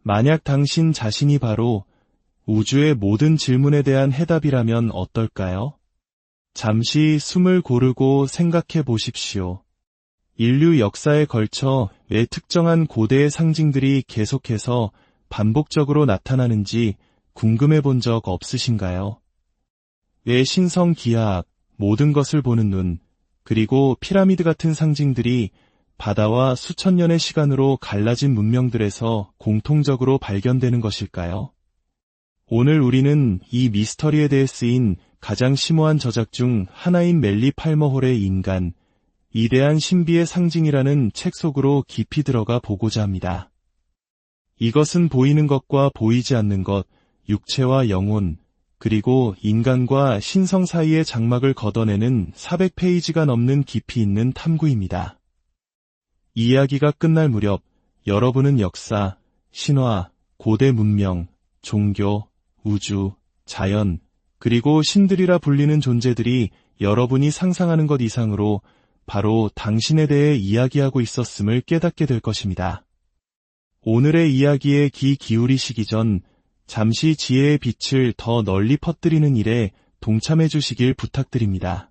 만약 당신 자신이 바로 우주의 모든 질문에 대한 해답이라면 어떨까요? 잠시 숨을 고르고 생각해 보십시오. 인류 역사에 걸쳐 왜 특정한 고대의 상징들이 계속해서 반복적으로 나타나는지 궁금해 본 적 없으신가요? 왜 신성 기하학, 모든 것을 보는 눈, 그리고 피라미드 같은 상징들이 바다와 수천 년의 시간으로 갈라진 문명들에서 공통적으로 발견되는 것일까요? 오늘 우리는 이 미스터리에 대해 쓰인 가장 심오한 저작 중 하나인 멜리 팔머 홀의 인간, 이대한 신비의 상징이라는 책 속으로 깊이 들어가 보고자 합니다. 이것은 보이는 것과 보이지 않는 것, 육체와 영혼, 그리고 인간과 신성 사이의 장막을 걷어내는 400페이지가 넘는 깊이 있는 탐구입니다. 이야기가 끝날 무렵 여러분은 역사, 신화, 고대 문명, 종교, 우주, 자연, 그리고 신들이라 불리는 존재들이 여러분이 상상하는 것 이상으로 바로 당신에 대해 이야기하고 있었음을 깨닫게 될 것입니다. 오늘의 이야기에 귀 기울이시기 전 잠시 지혜의 빛을 더 널리 퍼뜨리는 일에 동참해 주시길 부탁드립니다.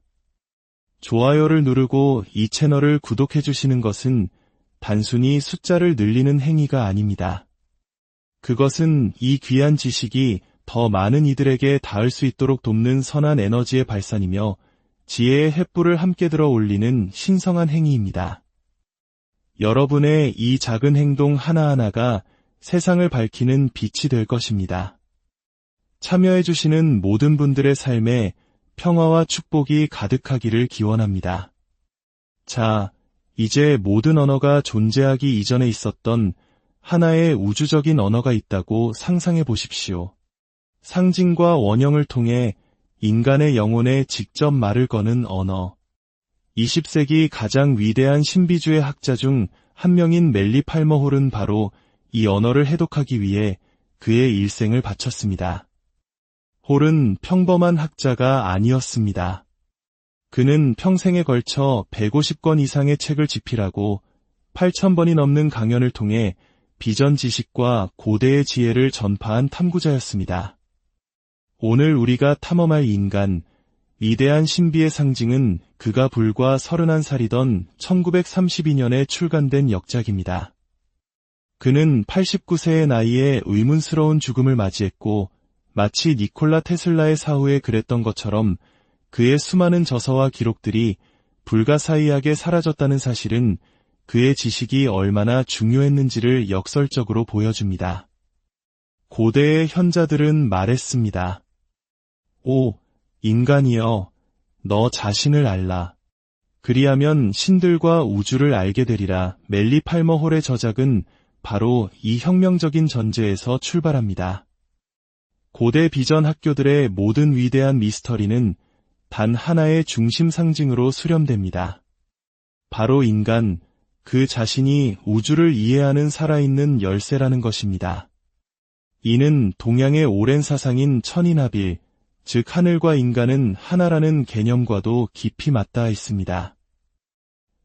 좋아요를 누르고 이 채널을 구독해 주시는 것은 단순히 숫자를 늘리는 행위가 아닙니다. 그것은 이 귀한 지식이 더 많은 이들에게 닿을 수 있도록 돕는 선한 에너지의 발산이며 지혜의 횃불을 함께 들어 올리는 신성한 행위입니다. 여러분의 이 작은 행동 하나하나가 세상을 밝히는 빛이 될 것입니다. 참여해주시는 모든 분들의 삶에 평화와 축복이 가득하기를 기원합니다. 자, 이제 모든 언어가 존재하기 이전에 있었던 하나의 우주적인 언어가 있다고 상상해 보십시오. 상징과 원형을 통해 인간의 영혼에 직접 말을 거는 언어. 20세기 가장 위대한 신비주의 학자 중 한 명인 멜리 팔머 홀은 바로 이 언어를 해독하기 위해 그의 일생을 바쳤습니다. 홀은 평범한 학자가 아니었습니다. 그는 평생에 걸쳐 150권 이상의 책을 집필하고 8,000번이 넘는 강연을 통해 비전 지식과 고대의 지혜를 전파한 탐구자였습니다. 오늘 우리가 탐험할 인간, 위대한 신비의 상징은 그가 불과 31살이던 1932년에 출간된 역작입니다. 그는 89세의 나이에 의문스러운 죽음을 맞이했고 마치 니콜라 테슬라의 사후에 그랬던 것처럼 그의 수많은 저서와 기록들이 불가사의하게 사라졌다는 사실은 그의 지식이 얼마나 중요했는지를 역설적으로 보여줍니다. 고대의 현자들은 말했습니다. 오, 인간이여, 너 자신을 알라. 그리하면 신들과 우주를 알게 되리라. 멜리 팔머 홀의 저작은 바로 이 혁명적인 전제에서 출발합니다. 고대 비전 학교들의 모든 위대한 미스터리는 단 하나의 중심 상징으로 수렴됩니다. 바로 인간, 그 자신이 우주를 이해하는 살아있는 열쇠라는 것입니다. 이는 동양의 오랜 사상인 천인합일, 즉 하늘과 인간은 하나라는 개념과도 깊이 맞닿아 있습니다.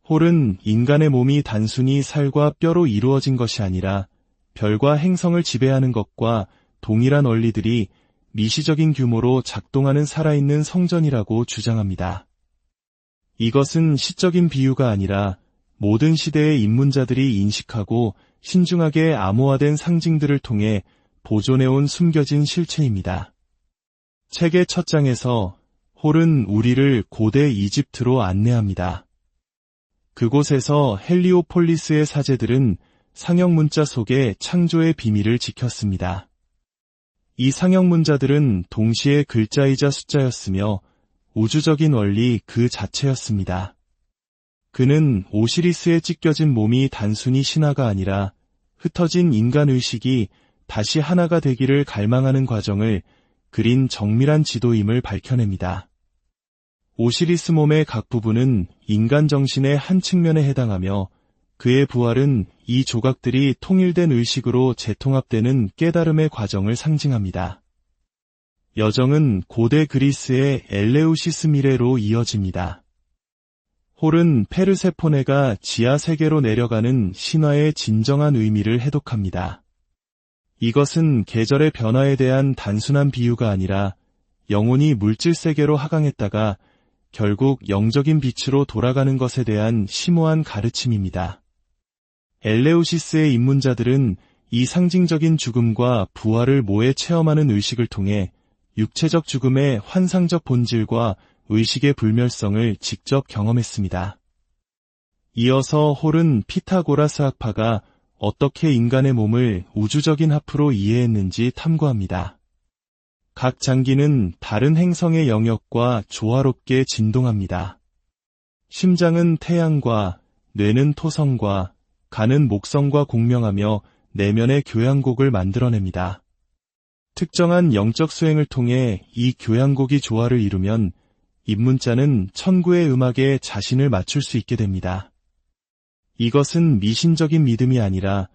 홀은 인간의 몸이 단순히 살과 뼈로 이루어진 것이 아니라 별과 행성을 지배하는 것과 동일한 원리들이 미시적인 규모로 작동하는 살아있는 성전이라고 주장합니다. 이것은 시적인 비유가 아니라 모든 시대의 입문자들이 인식하고 신중하게 암호화된 상징들을 통해 보존해온 숨겨진 실체입니다. 책의 첫 장에서 홀은 우리를 고대 이집트로 안내합니다. 그곳에서 헬리오폴리스의 사제들은 상형 문자 속에 창조의 비밀을 지켰습니다. 이 상형 문자들은 동시에 글자이자 숫자였으며 우주적인 원리 그 자체였습니다. 그는 오시리스에 찢겨진 몸이 단순히 신화가 아니라 흩어진 인간의식이 다시 하나가 되기를 갈망하는 과정을 그린 정밀한 지도임을 밝혀냅니다. 오시리스 몸의 각 부분은 인간 정신의 한 측면에 해당하며 그의 부활은 이 조각들이 통일된 의식으로 재통합되는 깨달음의 과정을 상징합니다. 여정은 고대 그리스의 엘레우시스 미래로 이어집니다. 홀은 페르세포네가 지하 세계로 내려가는 신화의 진정한 의미를 해독합니다. 이것은 계절의 변화에 대한 단순한 비유가 아니라 영혼이 물질 세계로 하강했다가 결국 영적인 빛으로 돌아가는 것에 대한 심오한 가르침입니다. 엘레우시스의 입문자들은 이 상징적인 죽음과 부활을 모에 체험하는 의식을 통해 육체적 죽음의 환상적 본질과 의식의 불멸성을 직접 경험했습니다. 이어서 홀은 피타고라스 학파가 어떻게 인간의 몸을 우주적인 합으로 이해했는지 탐구합니다. 각 장기는 다른 행성의 영역과 조화롭게 진동합니다. 심장은 태양과, 뇌는 토성과, 간은 목성과 공명하며 내면의 교향곡을 만들어냅니다. 특정한 영적 수행을 통해 이 교향곡이 조화를 이루면 입문자는 천구의 음악에 자신을 맞출 수 있게 됩니다. 이것은 미신적인 믿음이 아니라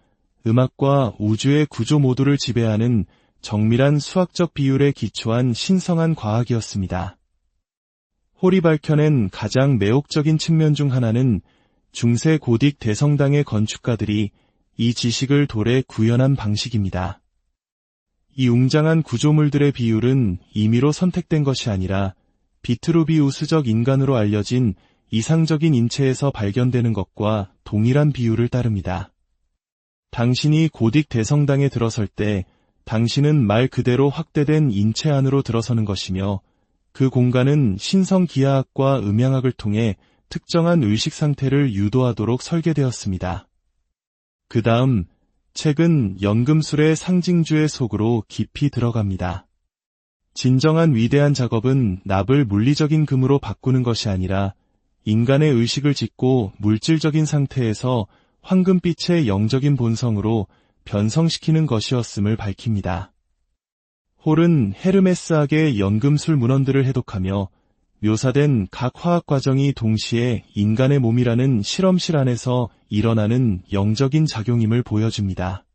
음악과 우주의 구조 모두를 지배하는 정밀한 수학적 비율에 기초한 신성한 과학이었습니다. 홀이 밝혀낸 가장 매혹적인 측면 중 하나는 중세 고딕 대성당의 건축가들이 이 지식을 돌에 구현한 방식입니다. 이 웅장한 구조물들의 비율은 임의로 선택된 것이 아니라 비트루비우스적 인간으로 알려진 이상적인 인체에서 발견되는 것과 동일한 비율을 따릅니다. 당신이 고딕 대성당에 들어설 때 당신은 말 그대로 확대된 인체 안으로 들어서는 것이며 그 공간은 신성 기하학과 음향학을 통해 특정한 의식 상태를 유도하도록 설계되었습니다. 그 다음 책은 연금술의 상징주의 속으로 깊이 들어갑니다. 진정한 위대한 작업은 납을 물리적인 금으로 바꾸는 것이 아니라 인간의 의식을 짓고 물질적인 상태에서 황금빛의 영적인 본성으로 변성시키는 것이었음을 밝힙니다. 홀은 헤르메스학의 연금술 문헌들을 해독하며 묘사된 각 화학 과정이 동시에 인간의 몸이라는 실험실 안에서 일어나는 영적인 작용임을 보여줍니다.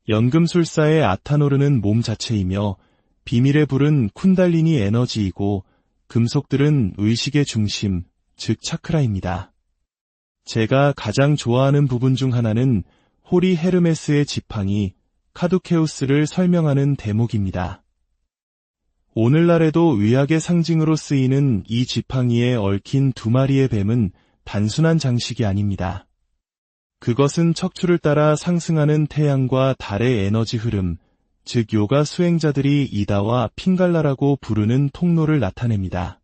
연금술사의 아타노르는 몸 자체이며 비밀의 불은 쿤달리니 에너지이고 금속들은 의식의 중심, 즉 차크라입니다. 제가 가장 좋아하는 부분 중 하나는 홀이 헤르메스의 지팡이, 카두케우스를 설명하는 대목입니다. 오늘날에도 의학의 상징으로 쓰이는 이 지팡이에 얽힌 두 마리의 뱀은 단순한 장식이 아닙니다. 그것은 척추를 따라 상승하는 태양과 달의 에너지 흐름, 즉 요가 수행자들이 이다와 핑갈라라고 부르는 통로를 나타냅니다.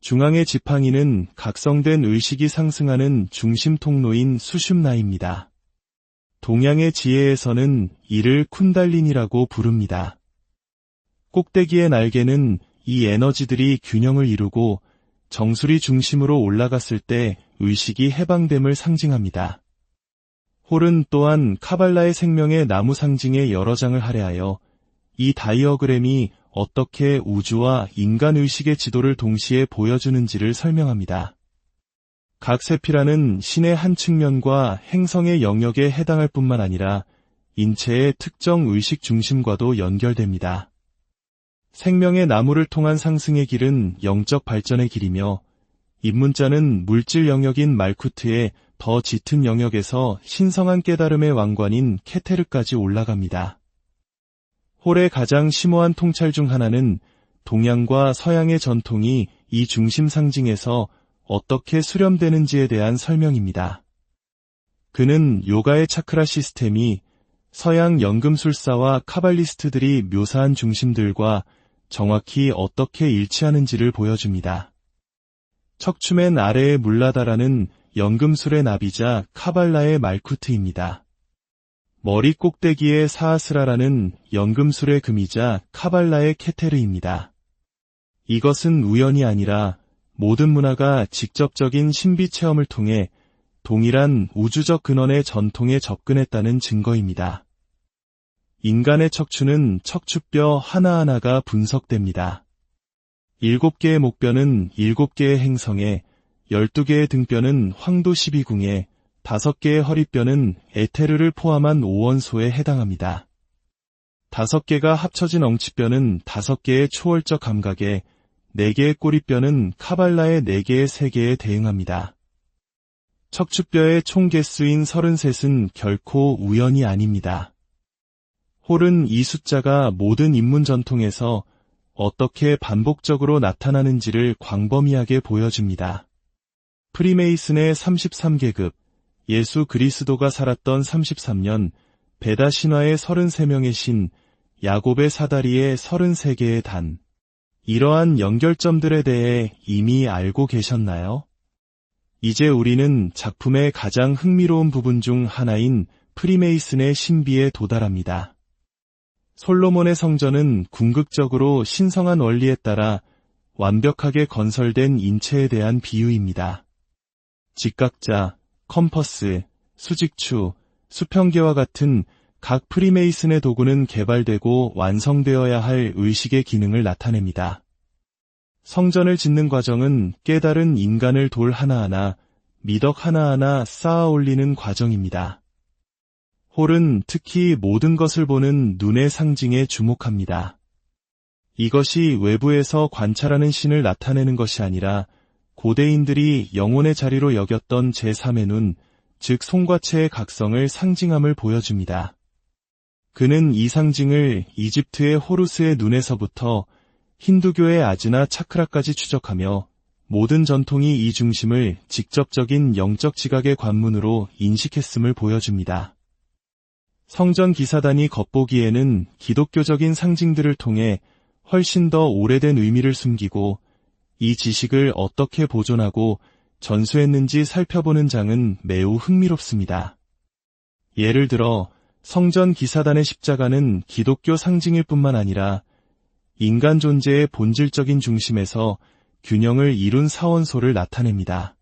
중앙의 지팡이는 각성된 의식이 상승하는 중심 통로인 수슌나입니다. 동양의 지혜에서는 이를 쿤달린이라고 부릅니다. 꼭대기의 날개는 이 에너지들이 균형을 이루고 정수리 중심으로 올라갔을 때 의식이 해방됨을 상징합니다. 홀은 또한 카발라의 생명의 나무 상징의 여러 장을 할애하여 이 다이어그램이 어떻게 우주와 인간 의식의 지도를 동시에 보여주는지를 설명합니다. 각 세피라는 신의 한 측면과 행성의 영역에 해당할 뿐만 아니라 인체의 특정 의식 중심과도 연결됩니다. 생명의 나무를 통한 상승의 길은 영적 발전의 길이며 입문자는 물질 영역인 말쿠트의 더 짙은 영역에서 신성한 깨달음의 왕관인 케테르까지 올라갑니다. 홀의 가장 심오한 통찰 중 하나는 동양과 서양의 전통이 이 중심 상징에서 어떻게 수렴되는지에 대한 설명입니다. 그는 요가의 차크라 시스템이 서양 연금술사와 카발리스트들이 묘사한 중심들과 정확히 어떻게 일치하는지를 보여줍니다. 척추맨 아래의 물라다라는 연금술의 나비자 카발라의 말쿠트입니다. 머리 꼭대기의 사하스라라는 연금술의 금이자 카발라의 케테르입니다. 이것은 우연이 아니라 모든 문화가 직접적인 신비 체험을 통해 동일한 우주적 근원의 전통에 접근했다는 증거입니다. 인간의 척추는 척추뼈 하나하나가 분석됩니다. 7개의 목뼈는 7개의 행성에, 12개의 등뼈는 황도 12궁에, 5개의 허리뼈는 에테르를 포함한 오원소에 해당합니다. 5개가 합쳐진 엉치뼈는 5개의 초월적 감각에, 4개의 꼬리뼈는 카발라의 4개의 세계에 대응합니다. 척추뼈의 총 개수인 33은 결코 우연이 아닙니다. 홀은 이 숫자가 모든 인문 전통에서 어떻게 반복적으로 나타나는지를 광범위하게 보여줍니다. 프리메이슨의 33계급, 예수 그리스도가 살았던 33년, 베다 신화의 33명의 신, 야곱의 사다리의 33개의 단. 이러한 연결점들에 대해 이미 알고 계셨나요? 이제 우리는 작품의 가장 흥미로운 부분 중 하나인 프리메이슨의 신비에 도달합니다. 솔로몬의 성전은 궁극적으로 신성한 원리에 따라 완벽하게 건설된 인체에 대한 비유입니다. 직각자, 컴퍼스, 수직추, 수평계와 같은 각 프리메이슨의 도구는 개발되고 완성되어야 할 의식의 기능을 나타냅니다. 성전을 짓는 과정은 깨달은 인간을 돌 하나하나, 미덕 하나하나 쌓아 올리는 과정입니다. 홀은 특히 모든 것을 보는 눈의 상징에 주목합니다. 이것이 외부에서 관찰하는 신을 나타내는 것이 아니라 고대인들이 영혼의 자리로 여겼던 제3의 눈, 즉 송과체의 각성을 상징함을 보여줍니다. 그는 이 상징을 이집트의 호루스의 눈에서부터 힌두교의 아즈나 차크라까지 추적하며 모든 전통이 이 중심을 직접적인 영적 지각의 관문으로 인식했음을 보여줍니다. 성전 기사단이 겉보기에는 기독교적인 상징들을 통해 훨씬 더 오래된 의미를 숨기고 이 지식을 어떻게 보존하고 전수했는지 살펴보는 장은 매우 흥미롭습니다. 예를 들어 성전 기사단의 십자가는 기독교 상징일 뿐만 아니라 인간 존재의 본질적인 중심에서 균형을 이룬 사원소를 나타냅니다.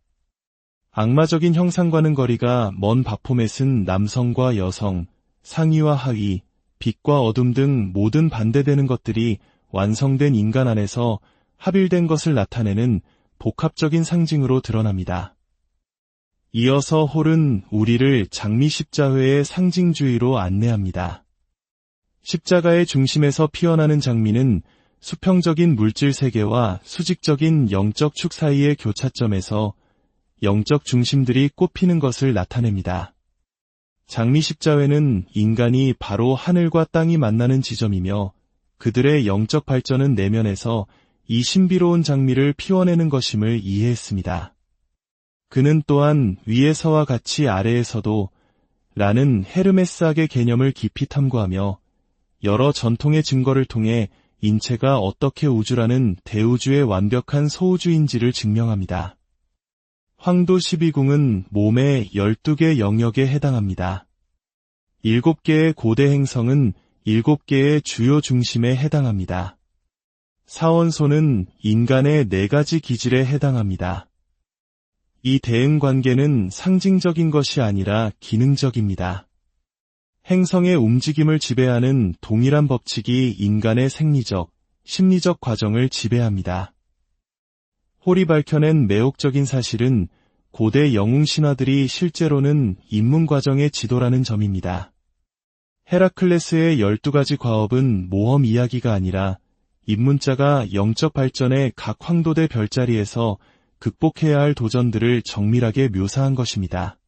악마적인 형상과는 거리가 먼 바포멧은 남성과 여성, 상위와 하위, 빛과 어둠 등 모든 반대되는 것들이 완성된 인간 안에서 합일된 것을 나타내는 복합적인 상징으로 드러납니다. 이어서 홀은 우리를 장미 십자회의 상징주의로 안내합니다. 십자가의 중심에서 피어나는 장미는 수평적인 물질 세계와 수직적인 영적 축 사이의 교차점에서 영적 중심들이 꼽히는 것을 나타냅니다. 장미 십자회는 인간이 바로 하늘과 땅이 만나는 지점이며 그들의 영적 발전은 내면에서 이 신비로운 장미를 피워내는 것임을 이해했습니다. 그는 또한 위에서와 같이 아래에서도 라는 헤르메스학의 개념을 깊이 탐구하며 여러 전통의 증거를 통해 인체가 어떻게 우주라는 대우주의 완벽한 소우주인지를 증명합니다. 황도 12궁은 몸의 12개 영역에 해당합니다. 7개의 고대 행성은 7개의 주요 중심에 해당합니다. 사원소는 인간의 4가지 기질에 해당합니다. 이 대응 관계는 상징적인 것이 아니라 기능적입니다. 행성의 움직임을 지배하는 동일한 법칙이 인간의 생리적, 심리적 과정을 지배합니다. 홀이 밝혀낸 매혹적인 사실은 고대 영웅 신화들이 실제로는 입문 과정의 지도라는 점입니다. 헤라클레스의 12가지 과업은 모험 이야기가 아니라 입문자가 영적 발전의 각 황도대 별자리에서 극복해야 할 도전들을 정밀하게 묘사한 것입니다.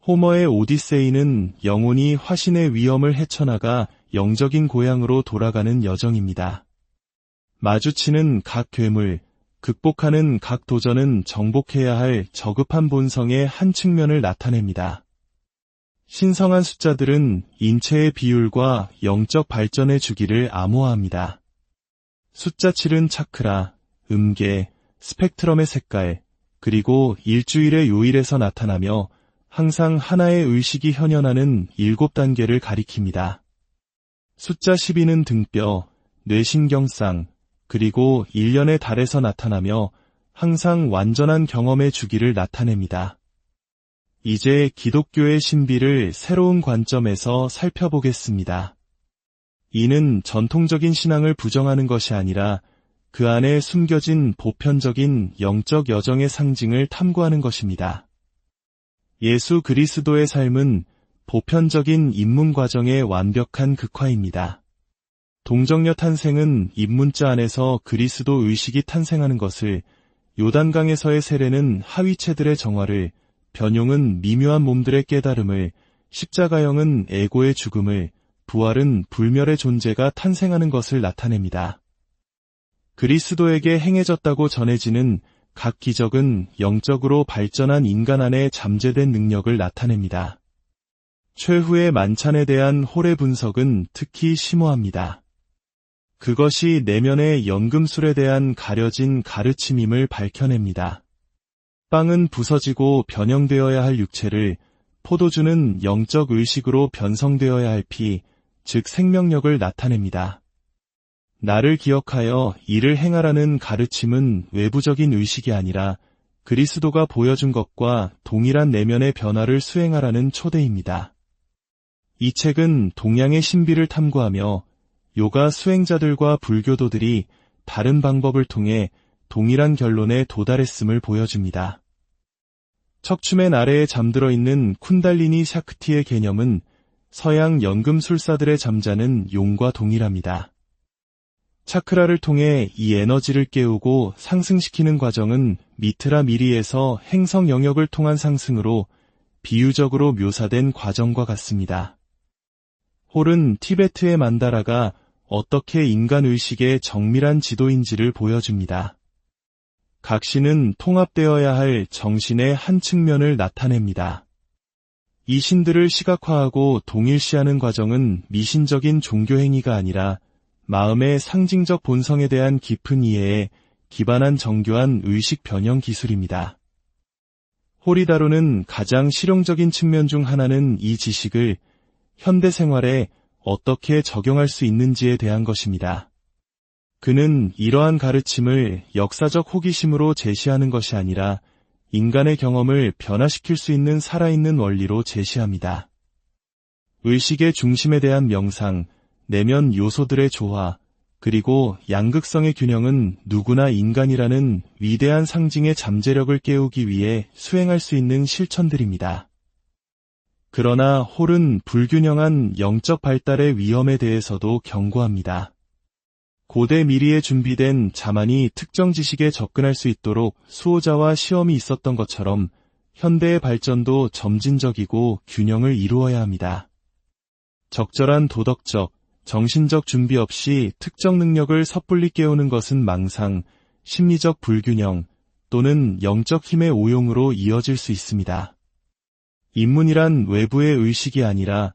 호머의 오디세이는 영혼이 화신의 위험을 헤쳐나가 영적인 고향으로 돌아가는 여정입니다. 마주치는 각 괴물, 극복하는 각 도전은 정복해야 할 저급한 본성의 한 측면을 나타냅니다. 신성한 숫자들은 인체의 비율과 영적 발전의 주기를 암호화합니다. 숫자 7은 차크라, 음계, 스펙트럼의 색깔, 그리고 일주일의 요일에서 나타나며 항상 하나의 의식이 현현하는 7단계를 가리킵니다. 숫자 12는 등뼈, 뇌신경상, 그리고 1년의 달에서 나타나며 항상 완전한 경험의 주기를 나타냅니다. 이제 기독교의 신비를 새로운 관점에서 살펴보겠습니다. 이는 전통적인 신앙을 부정하는 것이 아니라 그 안에 숨겨진 보편적인 영적 여정의 상징을 탐구하는 것입니다. 예수 그리스도의 삶은 보편적인 입문 과정의 완벽한 극화입니다. 동정녀 탄생은 입문자 안에서 그리스도 의식이 탄생하는 것을, 요단강에서의 세례는 하위체들의 정화를, 변용은 미묘한 몸들의 깨달음을, 십자가형은 에고의 죽음을, 부활은 불멸의 존재가 탄생하는 것을 나타냅니다. 그리스도에게 행해졌다고 전해지는 각 기적은 영적으로 발전한 인간 안에 잠재된 능력을 나타냅니다. 최후의 만찬에 대한 홀의 분석은 특히 심오합니다. 그것이 내면의 연금술에 대한 가려진 가르침임을 밝혀냅니다. 빵은 부서지고 변형되어야 할 육체를, 포도주는 영적 의식으로 변성되어야 할 피, 즉 생명력을 나타냅니다. 나를 기억하여 이를 행하라는 가르침은 외부적인 의식이 아니라 그리스도가 보여준 것과 동일한 내면의 변화를 수행하라는 초대입니다. 이 책은 동양의 신비를 탐구하며 요가 수행자들과 불교도들이 다른 방법을 통해 동일한 결론에 도달했음을 보여줍니다. 척추맨 아래에 잠들어 있는 쿤달리니 샤크티의 개념은 서양 연금술사들의 잠자는 용과 동일합니다. 차크라를 통해 이 에너지를 깨우고 상승시키는 과정은 미트라 미리에서 행성 영역을 통한 상승으로 비유적으로 묘사된 과정과 같습니다. 홀은 티베트의 만다라가 어떻게 인간 의식의 정밀한 지도인지를 보여줍니다. 각 신은 통합되어야 할 정신의 한 측면을 나타냅니다. 이 신들을 시각화하고 동일시하는 과정은 미신적인 종교 행위가 아니라 마음의 상징적 본성에 대한 깊은 이해에 기반한 정교한 의식 변형 기술입니다. 홀이 다루는 가장 실용적인 측면 중 하나는 이 지식을 현대 생활에 어떻게 적용할 수 있는지에 대한 것입니다. 그는 이러한 가르침을 역사적 호기심으로 제시하는 것이 아니라 인간의 경험을 변화시킬 수 있는 살아있는 원리로 제시합니다. 의식의 중심에 대한 명상, 내면 요소들의 조화, 그리고 양극성의 균형은 누구나 인간이라는 위대한 상징의 잠재력을 깨우기 위해 수행할 수 있는 실천들입니다. 그러나 홀은 불균형한 영적 발달의 위험에 대해서도 경고합니다. 고대 미리에 준비된 자만이 특정 지식에 접근할 수 있도록 수호자와 시험이 있었던 것처럼 현대의 발전도 점진적이고 균형을 이루어야 합니다. 적절한 도덕적, 정신적 준비 없이 특정 능력을 섣불리 깨우는 것은 망상, 심리적 불균형 또는 영적 힘의 오용으로 이어질 수 있습니다. 입문이란 외부의 의식이 아니라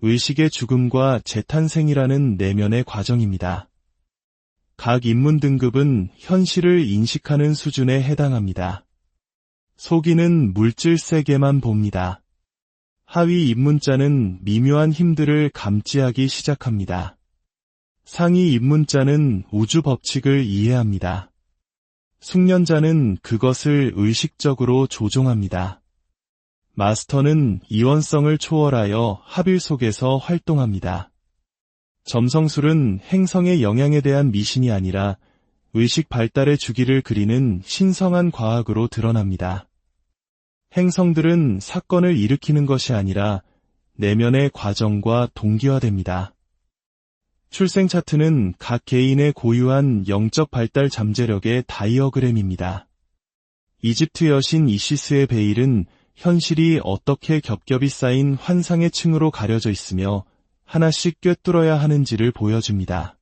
의식의 죽음과 재탄생이라는 내면의 과정입니다. 각 입문 등급은 현실을 인식하는 수준에 해당합니다. 소기는 물질 세계만 봅니다. 하위 입문자는 미묘한 힘들을 감지하기 시작합니다. 상위 입문자는 우주 법칙을 이해합니다. 숙련자는 그것을 의식적으로 조종합니다. 마스터는 이원성을 초월하여 합일 속에서 활동합니다. 점성술은 행성의 영향에 대한 미신이 아니라 의식 발달의 주기를 그리는 신성한 과학으로 드러납니다. 행성들은 사건을 일으키는 것이 아니라 내면의 과정과 동기화됩니다. 출생 차트는 각 개인의 고유한 영적 발달 잠재력의 다이어그램입니다. 이집트 여신 이시스의 베일은 현실이 어떻게 겹겹이 쌓인 환상의 층으로 가려져 있으며 하나씩 꿰뚫어야 하는지를 보여줍니다.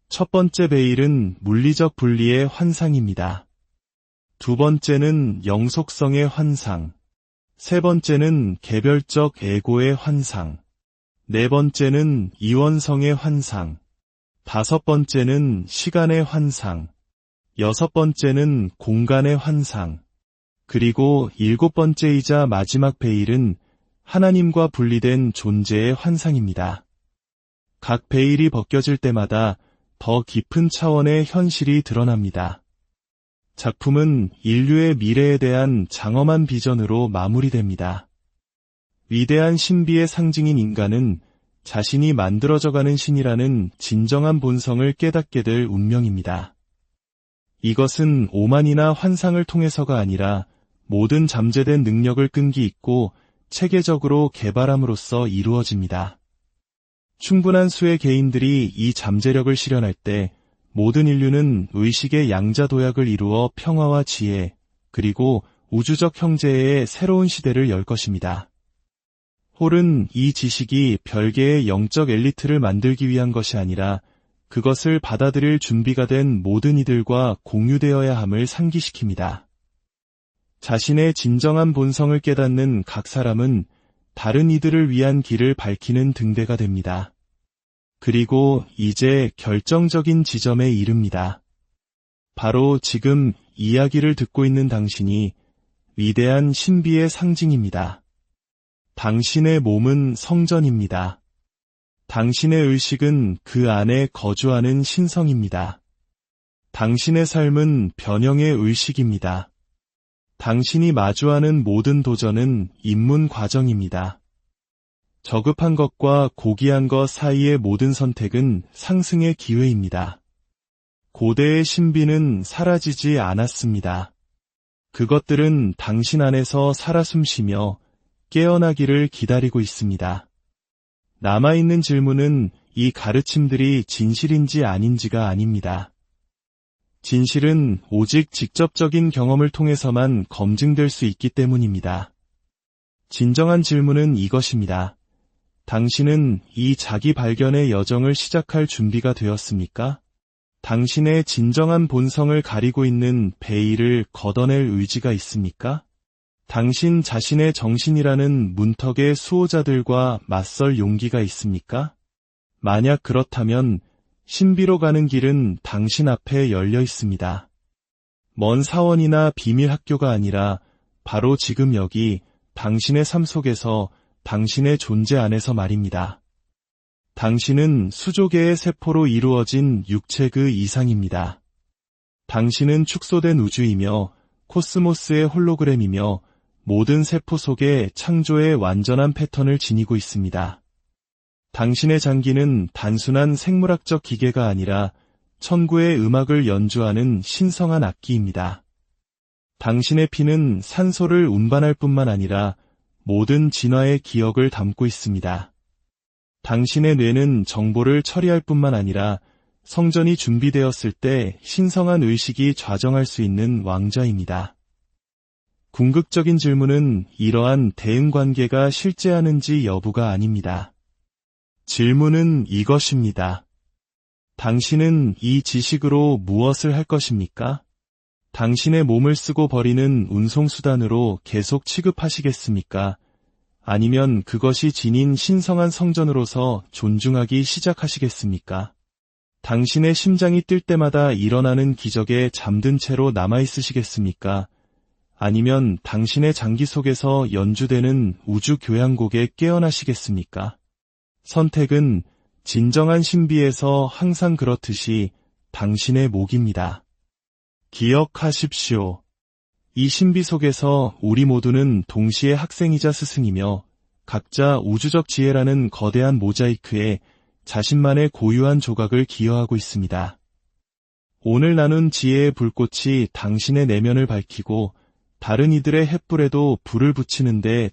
첫 번째 베일은 물리적 분리의 환상입니다. 두 번째는 영속성의 환상, 세 번째는 개별적 에고의 환상, 네 번째는 이원성의 환상, 다섯 번째는 시간의 환상, 여섯 번째는 공간의 환상, 그리고 일곱 번째이자 마지막 베일은 하나님과 분리된 존재의 환상입니다. 각 베일이 벗겨질 때마다 더 깊은 차원의 현실이 드러납니다. 작품은 인류의 미래에 대한 장엄한 비전으로 마무리됩니다. 위대한 신비의 상징인 인간은 자신이 만들어져가는 신이라는 진정한 본성을 깨닫게 될 운명입니다. 이것은 오만이나 환상을 통해서가 아니라 모든 잠재된 능력을 끈기 있고 체계적으로 개발함으로써 이루어집니다. 충분한 수의 개인들이 이 잠재력을 실현할 때 모든 인류는 의식의 양자 도약을 이루어 평화와 지혜, 그리고 우주적 형제의 새로운 시대를 열 것입니다. 홀은 이 지식이 별개의 영적 엘리트를 만들기 위한 것이 아니라 그것을 받아들일 준비가 된 모든 이들과 공유되어야 함을 상기시킵니다. 자신의 진정한 본성을 깨닫는 각 사람은 다른 이들을 위한 길을 밝히는 등대가 됩니다. 그리고 이제 결정적인 지점에 이릅니다. 바로 지금 이야기를 듣고 있는 당신이 위대한 신비의 상징입니다. 당신의 몸은 성전입니다. 당신의 의식은 그 안에 거주하는 신성입니다. 당신의 삶은 변형의 의식입니다. 당신이 마주하는 모든 도전은 입문 과정입니다. 저급한 것과 고귀한 것 사이의 모든 선택은 상승의 기회입니다. 고대의 신비는 사라지지 않았습니다. 그것들은 당신 안에서 살아 숨쉬며 깨어나기를 기다리고 있습니다. 남아있는 질문은 이 가르침들이 진실인지 아닌지가 아닙니다. 진실은 오직 직접적인 경험을 통해서만 검증될 수 있기 때문입니다. 진정한 질문은 이것입니다. 당신은 이 자기 발견의 여정을 시작할 준비가 되었습니까? 당신의 진정한 본성을 가리고 있는 베일을 걷어낼 의지가 있습니까? 당신 자신의 정신이라는 문턱의 수호자들과 맞설 용기가 있습니까? 만약 그렇다면 신비로 가는 길은 당신 앞에 열려 있습니다. 먼 사원이나 비밀 학교가 아니라 바로 지금 여기 당신의 삶 속에서 당신의 존재 안에서 말입니다. 당신은 수조개의 세포로 이루어진 육체 그 이상입니다. 당신은 축소된 우주이며 코스모스의 홀로그램이며 모든 세포 속에 창조의 완전한 패턴을 지니고 있습니다. 당신의 장기는 단순한 생물학적 기계가 아니라 천구의 음악을 연주하는 신성한 악기입니다. 당신의 피는 산소를 운반할 뿐만 아니라 모든 진화의 기억을 담고 있습니다. 당신의 뇌는 정보를 처리할 뿐만 아니라 성전이 준비되었을 때 신성한 의식이 좌정할 수 있는 왕좌입니다. 궁극적인 질문은 이러한 대응관계가 실제하는지 여부가 아닙니다. 질문은 이것입니다. 당신은 이 지식으로 무엇을 할 것입니까? 당신의 몸을 쓰고 버리는 운송수단으로 계속 취급하시겠습니까? 아니면 그것이 지닌 신성한 성전으로서 존중하기 시작하시겠습니까? 당신의 심장이 뛸 때마다 일어나는 기적에 잠든 채로 남아있으시겠습니까? 아니면 당신의 장기 속에서 연주되는 우주 교향곡에 깨어나시겠습니까? 선택은 진정한 신비에서 항상 그렇듯이 당신의 몫입니다. 기억하십시오. 이 신비 속에서 우리 모두는 동시에 학생이자 스승이며 각자 우주적 지혜라는 거대한 모자이크에 자신만의 고유한 조각을 기여하고 있습니다. 오늘 나눈 지혜의 불꽃이 당신의 내면을 밝히고 다른 이들의 횃불에도 불을 붙이는데